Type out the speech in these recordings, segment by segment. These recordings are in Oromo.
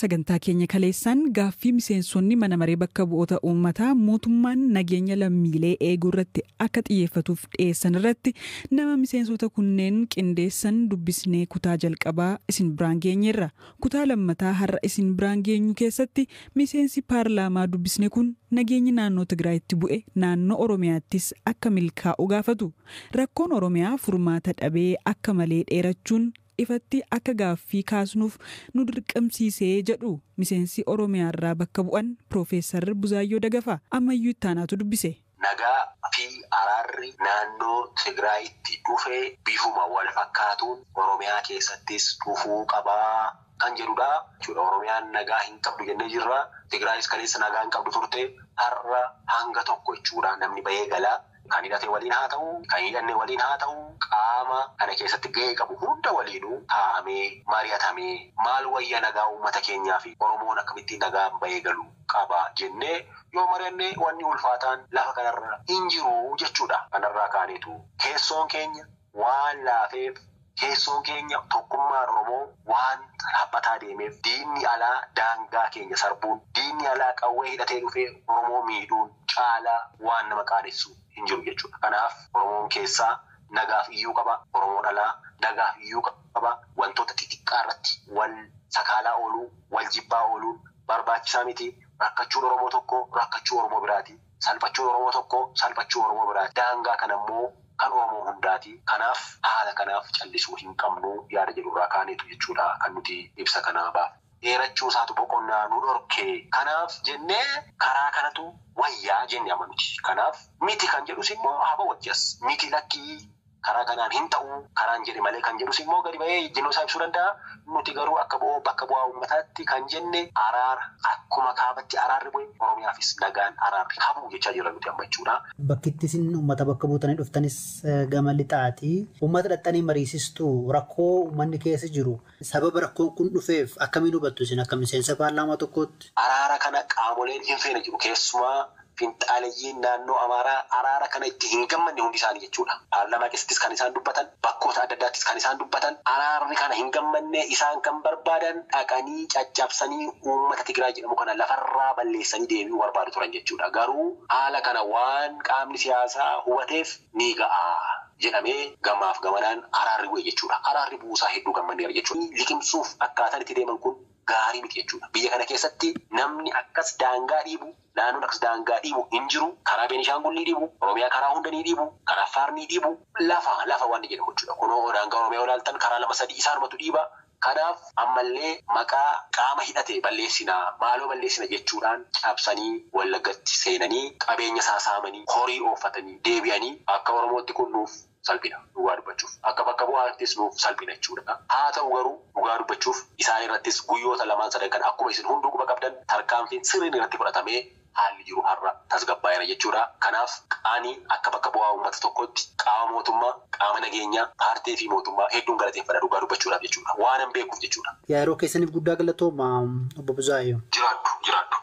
sagantaa keenya kaleessan gaaffii miseensonni mana maree bakka bu'oota uummataa mootummaan nageenya lammiilee eeguu irratti akka xiyyeeffatuuf dhiyeessan irratti nama miseensota kunneen qindeessan dubbisnee kutaa jalqabaa isin biraan geenyeerra. Kutaa lammataa har'a isin biraan geenyu keessatti miseensi paarlaamaa dubbisne kun nageenyi naannoo Tigraayitti bu'e naannoo Oromiyaattis akka milkaa'u gaafatu. Rakkoon Oromiyaa furmaata dhabee akka malee dheerachuun ifatti akka gaaffii kaasnuuf nu dirqamsiisee jedhu miseensi Oromiyaa irraa bakka bu'an Profeesar Buzaayyoo Dagafaa ammayyuu ittaanaatu dubbise. Nagaa fi araarri naannoo Tigraayitti dhufee bifuma wal fakkaatuun Oromiyaa keessattis dhufuu qabaa kan jedhudha. Oromiyaan nagaa hin qabdu jennee jirra. Tigraayis kaleessa nagaa hin qabdu turte har'a hanga tokko jechuudha namni bahee galaa. Kan hidhatee waliin haa ta'u, kan hidhanne waliin haa ta'u, qaama kana keessatti gahee qabu hunda waliinuu taa'amee mari'atamee maal wayya nagaa uummata keenyaa fi Oromoon akkamittiin nagaan bahee galu qaba jennee yoo mari'anne wanni ulfaataan lafa kanarra hin jiru jechuudha. Kanarraa kaaneetu keessoon keenya waan laafeef keessoon keenya tokkummaan Oromoo waan dhaabbataa deemeef diinni alaa daangaa keenya sarbuun diinni alaa qawwee hidhatee dhufee Oromoo miidhuun caalaa waan nama qaanessu hin jiru jechuudha. Kanaaf Oromoon keessaa nagaaf iyyuu qaba. Oromoon alaa nagaaf iyyuu qaba. Wantoota xixiqqaa irratti wal sakaalaa ooluu, wal jibbaa ooluu barbaachisaa miti. Rakkachuun Oromoo tokko rakkachuu Oromoo biraati. Salphachuun Oromoo tokko salphachuu Oromoo biraati. Daangaa kana immoo kan Oromoo hundaati. Kanaaf haala kanaaf callisuu hin qabnu yaada jedhurraa kaaneetu jechuudha kan nuti ibsa kanaa baafnu. Dheerachuu isaatu boqonnaa nu dhorkee. Kanaaf jennee karaa kanatu wayyaa jennee amanuti. Kanaaf miti kan jedhus immoo haba wajjas. Miti lakkii karaa kanaan hin ta'u karaan jedhe malee kan jedhus immoo gadi bahee ejjennoo isaa ibsuu danda'a. Nuti garuu akka bakka bu'aa uummataatti kan jenne araara akkuma kaabatti araarri bu'e Oromiyaafis nagaan araarri habuu jechaa jirra nuti amma jechuudha. Bakkitti isin uummata bakka buutanii dhuftanis gama lixaati. Uummata dhaxxanii mariisistuu rakkoo uummanni keessa jiru sababa rakkoon kun dhufeef akkamiin hubattu isin akka miseensa paarlaamaa tokkootti? Araara kana qaamoleen hin feene jiru keessumaa finxaalayyiin naannoo Amaaraa araara kana itti hin gammanne hundi isaanii jechuudha. Paarlaamaa keessattis kan isaan dubbatan, bakkoota adda addaattis kan isaan dubbatan, araarri kana hin gammanne isaan kan barbaadan dhaqanii caccabsanii uummata Tigraay jedhamu kana lafarraa balleessanii deebi'uu barbaadu turan jechuudha. Garuu haala kana waan qaamni siyaasaa hubateef ni ga'a jedhamee gamaaf gamanaan araarri bu'e jechuudha. Araarri buusaa hedduu gammanneera jechuudha. Liqimsuuf akkaataan itti deeman kun gaarii miti jechuudha. Biyya kana keessatti namni akkas daangaa dhiibu, naannoon akkas daangaa dhiibu hin jiru. Karaa Beenishaangul ni dhiibu, Oromiyaa karaa hunda ni dhiibu, karaa Affaar ni dhiibu. Lafa waan ni jedhamu jechuudha. Kunoo daangaa Oromiyaa olaaltan karaa 2-3 isaanumatu dhiiba. Kanaaf ammallee maqaa qaama hidhate balleessinaa maaloo balleessina jechuudhaan cabsanii Wallaggatti seenanii qabeenya saasaamanii horii ooffatanii deebi'anii akka Oromootti kun nuuf salphina dhugaa dubbachuuf akka bakka bu'aattis nuuf salphina jechuudha. Haa ta'u garuu dhugaa dubbachuuf isaan irrattis guyyoota 2-3 kan akkuma isin hunduu quba qabdan tarkaanfiin sirriin irratti fudhatamee haalli jiru har'a tasgabbaa'eera jechuudha. Kanaaf ani akka bakka bu'aa uummata tokkotti qaama mootummaa, qaama nageenyaa, paartii fi mootummaa hedduun galateeffadha dhugaa dubbachuudhaaf jechuudha. Waan hin beekuuf jechuudha. Yeroo keessaniif guddaa galatooma obbo Buzaayyoo. Jiraadhu.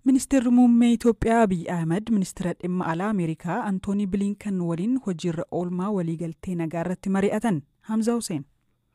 Ministeerri muummee Itoophiyaa Abiy Ahmed ministeera dhimma alaa Ameerikaa Antoonii Bilinkan waliin hojiirra oolmaa waliigaltee nagaa irratti mari'atan. Hamza Hussein.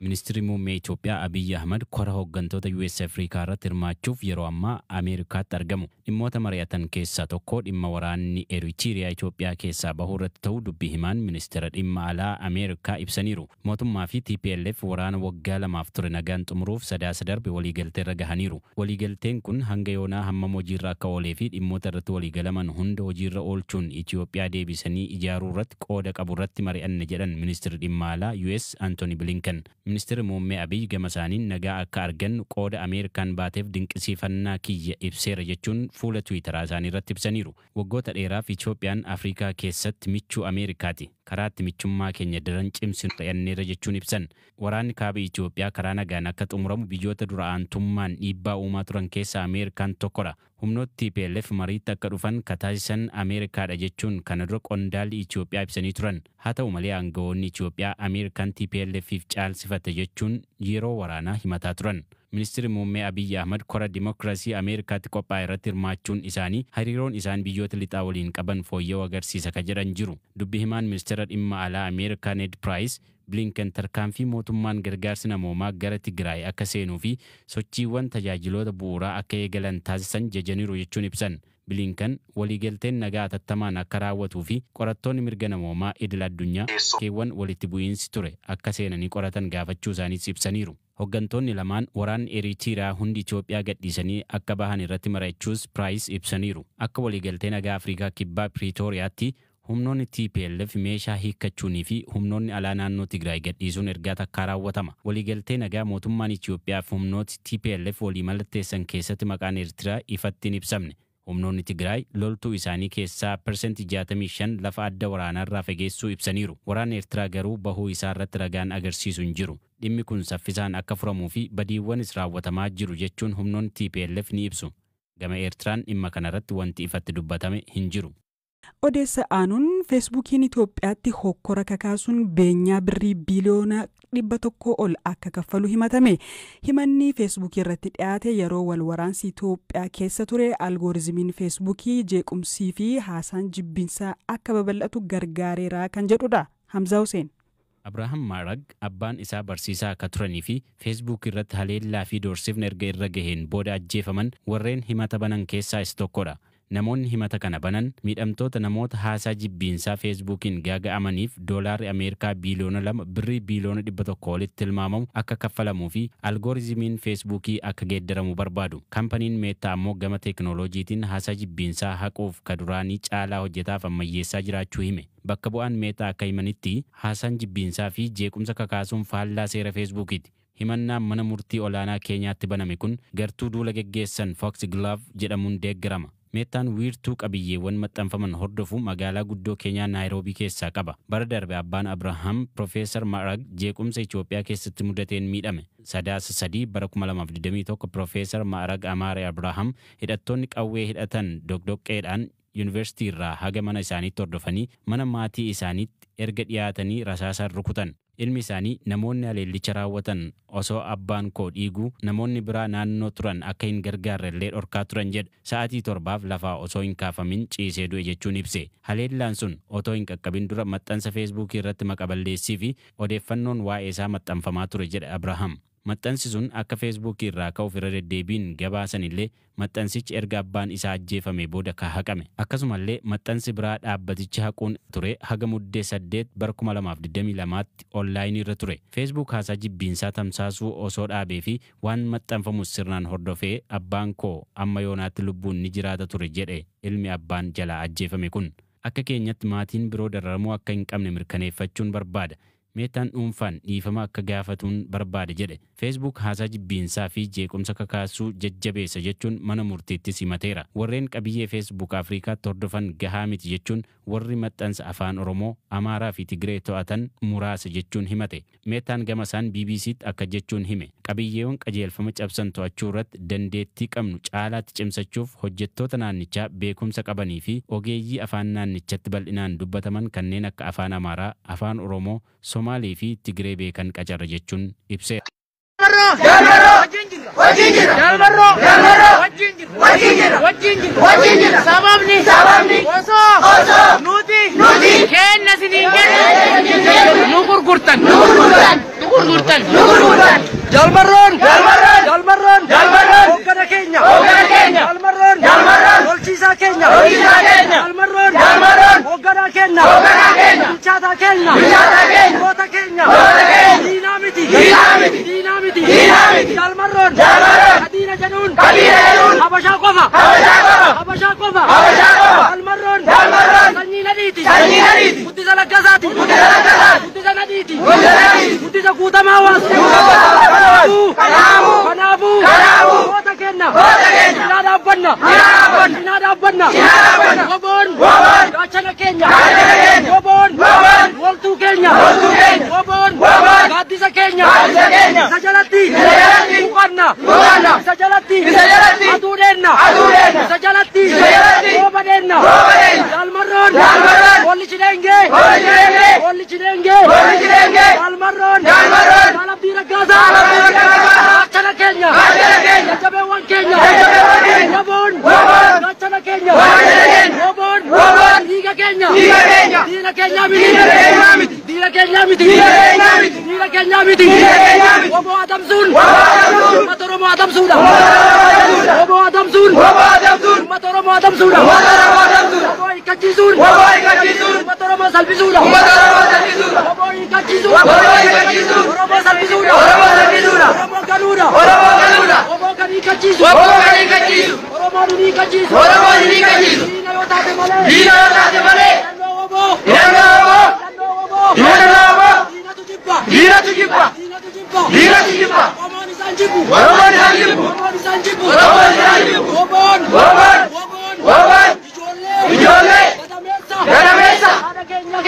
Ministeerri muummee Itoophiyaa Abiy Ahmed kora hooggantoota US Afrikaa irratti hirmaachuuf yeroo ammaa Ameerikaatti argamu. Dhimmoota mari'atan keessaa tokko dhimma waraanni Eritiriyaa Itoophiyaa keessaa bahuu irratti ta'uu dubbii himaan ministeera dhimma alaa Ameerikaa ibsaniiru. Mootummaa fi TPLF waraana waggaa 2 ture nagaan xumuruuf sadaasa darbe waliigaltee irra gahaniiru. Waliigalteen kun hanga yoonaa hammam hojiirra akka oolee fi dhimmoota irratti waliigalaman hunda hojiirra oolchuun Itoophiyaa deebisanii ijaaruu irratti qooda qabu irratti mari'anne jedhan ministeerri dhimma alaa US Anthony Blinken. Ministeerri muummee Abiy gama isaaniin nagaa akka argannu qooda Ameerikaan baateef dinqisiifannaa kiyya ibseera jechuun fuula Tiwiitaraa isaanii irratti ibsaniiru. Waggoota dheeraaf Itoophiyaan Afrikaa keessatti michuu Ameerikaati. Karaatti michummaa keenya daran cimsinu ta'anneera jechuun ibsan. Waraanni kaaba Itoophiyaa karaa nagaan akka xumuramu biyyoota dura aantummaan dhiibbaa uumaa turan keessaa Ameerikaan tokkodha. Humnooti TPLF mariitti akka dhufan kataasisan Ameerikaadha jechuun kana dura qondaalli Itoophiyaa ibsanii turan. Haa ta'u malee aangawoonni Itoophiyaa Ameerikaan TPLFif caalsifate jechuun yeroo waraanaa himataa turan. Ministeerri muummee Abiy Ahmed kora dimokiraasii Ameerikaatti qophaa'e irratti hirmaachuun isaanii hariiroon isaan biyyoota lixaa waliin qaban fooyya'uu agarsiisa ka jedhan jiru. Dubbi himaan ministeera dhimma alaa Ameerikaa Ned Price Blinken tarkaanfii mootummaan gargaarsi namoomaa gara Tigraay akka seenuu fi sochiiwwan tajaajiloota bu'uuraa akka eegalan taasisan jajaniiru jechuun ibsan. Blinken waliigalteen nagaa atattamaan akka raawwatuu fi qorattoonni mirga namoomaa idil addunyaa keewwan walitti bu'iinsi ture akka seenanii qoratan gaafachuu isaaniis ibsaniiru. Hoggantoonni lamaan waraanni Eritiriyaa hundi Itoophiyaa gadhiisanii akka bahan irratti mari'achuus Piraayis ibsaniiru. Akka waliigaltee nagaa Afrikaa kibbaa Piriitooriyaatti humnoonni TPLF meeshaa hiikkachuunii fi humnoonni alaa naannoo Tigraay gadhiisuun ergaa takkaa raawwatama. Waliigaltee nagaa mootummaan Itoophiyaa fi humnooti TPLF walii mallatteessan keessatti maqaan Eritiriyaa ifatti hin ibsamne. Humnoonni Tigraay loltuu isaanii keessaa %65 lafa adda waraanaarraa fageessuu ibsaniiru. Waraanni Eertiraa garuu bahuu isaa irratti ragaan agarsiisu hin jiru. Dhimmi kun saffisaan akka furamuu fi badiiwwanis raawwatamaa jiru jechuun humnoonni TPLF ni ibsu. Gama Eertiraan dhimma kanarratti wanti ifatti dubbatame hin jiru. Odeessa aanuun Feesbuukiin Itoophiyaatti hokkora kakaasuun beenyaa birrii biliyoona 100 ol akka kaffalu himatame. Himanni Feesbuukii irratti dhiyaate yeroo wal waraansi Itoophiyaa keessa ture algooriizimiin Feesbuukii jeequmsii fi haasaan jibbinsaa akka babal'atu gargaareera kan jedhudha. Hamza Hussein. Abrahaam Marag abbaan isaa barsiisaa akka turanii fi Feesbuuk irratti haleellaa fi doorsifni erga irra gaheen booda ajjeefaman warreen himata banan keessaa isa tokkodha. Namoonni himata kana banan miidhamtoota namoota haasaa jibbiinsaa Feesbuukiin gaaga'amaniif doolaarri Ameerikaa biliyoona 2 birrii biliyoona 100 olitti tilmaamamu akka kaffalamuu fi algooriizimiin Feesbuukii akka geeddaramu barbaadu. Kaampaniin Meetaa ammoo gama teekinooloojiitiin haasaa jibbiinsaa haquuf kaduraanii caalaa hojjetaaf ammayyeessaa jiraachuu hime. Bakka bu'aan Meetaa akka himanitti haasaan jibbiinsaa fi jeequmsa kakaasuun faallaa seera Feesbuukiiti. Himannaan mana murtii olaanaa Keenyaatti baname kun gartuu duula geggeessan Fox Glove jedhamuun deeggarama. Meetaan wiirtuu qabiyyeewwan maxxanfaman hordofu magaalaa guddoo Keenyaa Naayiroobii keessaa qaba. Bara darbe abbaan Abrahaam Profeesar Marag jeequmsa Itoophiyaa keessatti mudateen miidhame. Sadaasa 3 bara 2021 Profeesar Marag Amaare Abrahaam hidhattoonni qawwee hidhatan dogdoqqeedhaan yuunivarsiitii irraa haga mana isaaniitti hordofanii mana maatii isaaniitti erga dhiyaatanii rasaasaan rukutan. Ilmi isaanii namoonni haleellicha raawwatan osoo abbaan koo dhiiguu namoonni biraa naannoo turan akka hin gargaarrellee dhorkaa turan jedha. Sa'aatii 7 lafaa osoo hin kaafamin ciisee du'e jechuun ibse. Haleellaan sun otoo hin qaqqabin dura maxxansa Feesbuukii irratti maqaballeessii fi odeeffannoon waa'ee isaa maxxanfamaa ture jedha Abrahaam. Maxxansi sun akka Feesbuukii irraa ka'uuf irra deddeebiin gabaasan illee maxxansichi erga abbaan isaa ajjeefame booda haqame. Akkasumallee maxxansi biraa dhaabbatichi haquun ture haga muddee 8 bara 2022tti onlaayinii irra ture. Feesbuuk haasaa jibbiinsaa tamsaasuu osoo dhaabee fi waan maxxanfamus sirnaan hordofee abbaan koo amma yoonaatti lubbuun ni jiraata ture jedhe ilmi abbaan jalaa ajjeefame kun. Akka keenyatti maatiin biroo dararamuu akka hin qabne mirkaneeffachuun barbaada. Meetaan dhuunfaan dhiifama akka gaafatuun barbaade jedhe. Feesbuuk haasaa jibbiinsaa fi jeequmsa kakaasuu jajjabeessa jechuun mana murtiitti himateera. Warreen qabiyyee Feesbuuk Afrikaatti hordofan gahaa miti jechuun warri maxxansa afaan Oromoo, Amaaraa fi Tigree to'atan muraasa jechuun himate. Meetaan gama isaan BBC'tti akka jechuun hime. Qabiyyeewwan qajeelfama cabsan to'achuu irratti dandeettii qabnu caalaatti cimsachuuf hojjettoota naannichaa beekumsa qabanii fi ogeeyyii afaan naannichatti bal'inaan dubbataman kanneen akka afaan Amaaraa, afaan Oromoo, Somaalee fi Tigree beekan qacarra jechuun ibse. Jalmarron hoggana keenya lolchiisaa keenya Jalmarron hoggana keenya bilchaataa keenya goota keenya diinaa miti Jalmarron diina jedhuun habashaa qofa Jalmarron sanyii nadiiti guddisa laggasaati guddisa nadiiti guddisa guutamaa hawaasa kanaafuu goota keenya cinaa dhaabbanna woboon gaachana keenya woboon loltuu keenya woboon gaaddisa keenya isa jalatti buqanna isa jalatti aduudheenna isa jalatti roobadheenna Jalmarron walli cidheengee Jalmarron Jaalabdii Raggaasaa gaachana keenya jajjabeewwan keenya woboon gaachana keenya woboon dhiiga keenya diina keenya miti keenya miti. Wobo adamsuun. Uummata Oromoo adamsuudha. Wobo adamsuun. Uummata Oromoo adamsuudha. Wobo hiikkachiisuun. Uummata Oromoo salphisuudha. Wobo hiikkachiisuun. Oromoo salphisuudha. Oromoo galuudha. Wobo kan hiikkachiisu. Oromoon hin hiikkachiisu. Diina yoo taate malee. Hidhannoo Woboo. Diinatu jibba. Oromoon isaan jibbu. Woboon. Ijoollee. Gadameessa. Haadha keenya